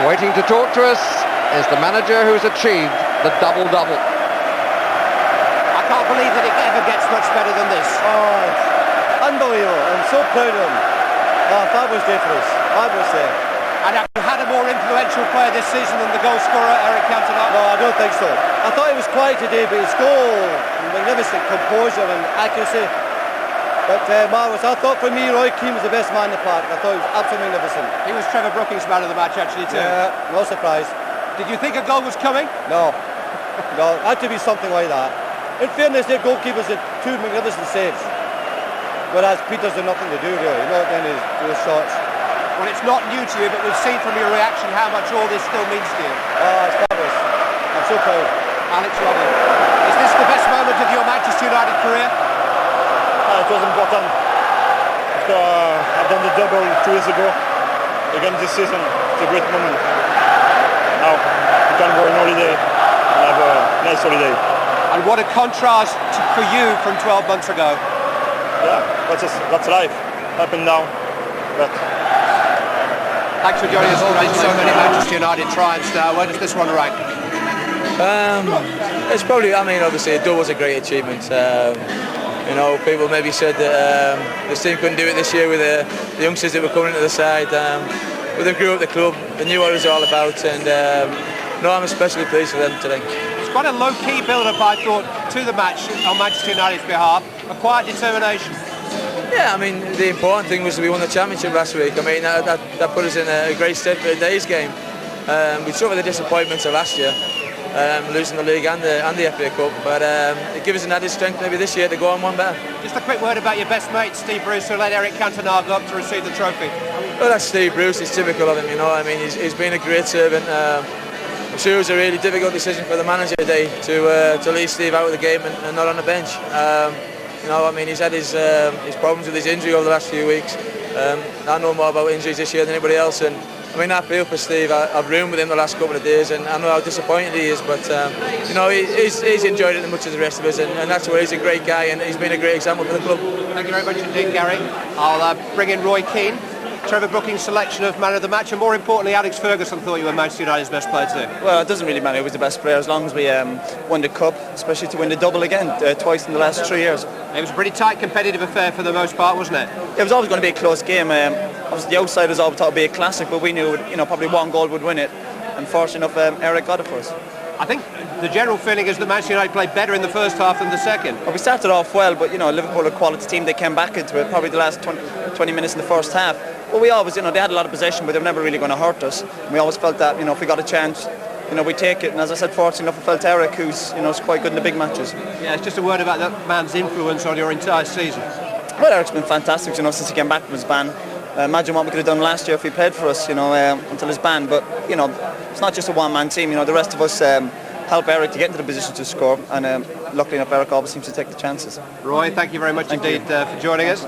Waiting to talk to us is the manager who's achieved the double-double. I can't believe that it ever gets much better than this. Oh, it's unbelievable. I'm so proud of him. Oh, fabulous day for us. Fabulous day. And have you had a more influential player this season than the goal scorer, Cantona? No, I don't think so. I thought he was quiet today, but his goal, magnificent composure and accuracy. But marvellous. I thought for me, Roy Keane was the best man in the park. I thought he was absolutely magnificent. He was Trevor Brookings' man of the match, actually, too. Yeah, no surprise. Did you think a goal was coming? No. No, it had to be something like that. In fairness, their goalkeepers did two magnificent saves. Whereas Peters had nothing to do, really. You know, at the end of those shots. Well, it's not new to you, but we've seen from your reaction how much all this still means to you. Oh, it's fabulous. I'm so proud. Alex Robin, is this the best moment of your Manchester United career? It was important. I've done the double 2 years ago. Again this season, it's a great moment. Now we can go on holiday and have a nice holiday. And what a contrast for you from 12 months ago. Yeah, that's life. Up and down. But thanks for joining us. Already so many Manchester United triumphs now. Where does this one rank? It's probably, I mean, obviously a double was a great achievement. You know, people maybe said that this team couldn't do it this year with the youngsters that were coming into the side. But they grew up the club, they knew what it was all about, and no, I'm especially pleased for them today. It's quite a low-key build-up, I thought, to the match on Manchester United's behalf. A quiet determination. Yeah, I mean, the important thing was that we won the championship last week. I mean, that put us in a great stead for today's game. We suffered the disappointments of last year, losing the league and the FA Cup, but it gives us an added strength maybe this year to go on one better. Just a quick word about your best mate, Steve Bruce, who led Cantona go up to receive the trophy. Well, that's Steve Bruce. It's typical of him, you know. I mean, he's been a great servant. I'm sure it was a really difficult decision for the manager today to leave Steve out of the game and not on the bench. You know, I mean, he's had his problems with his injury over the last few weeks. I know more about injuries this year than anybody else, and I mean, I feel for Steve. I've roomed with him the last couple of days, and I know how disappointed he is. But you know, he's enjoyed it as much as the rest of us, and that's why he's a great guy, and he's been a great example for the club. Thank you very much indeed, Gary. I'll bring in Roy Keane. Trevor Brookings' selection of man of the match, and more importantly, Alex Ferguson thought you were Manchester United's best player too. Well, it doesn't really matter who was the best player as long as we won the cup, especially to win the double again twice in the last 3 years. It was a pretty tight competitive affair for the most part, wasn't it? It was always going to be a close game. Obviously, the outsiders always thought it would be a classic, but we knew probably one goal would win it. And fortunate enough, Eric got it for us. I think the general feeling is that Manchester United played better in the first half than the second. Well, we started off well, but Liverpool are a quality team. They came back into it probably the last 20 minutes in the first half. Well, we always, they had a lot of possession, but they were never really going to hurt us. And we always felt that, if we got a chance, we take it. And as I said, fortunately enough, we felt Eric, who's, is quite good in the big matches. Yeah, it's just a word about that man's influence on your entire season. Well, Eric's been fantastic, since he came back from his ban. Imagine what we could have done last year if he played for us, until his ban. But, it's not just a one-man team. The rest of us help Eric to get into the position to score. And luckily enough, Eric always seems to take the chances. Roy, thank you very much indeed for joining us.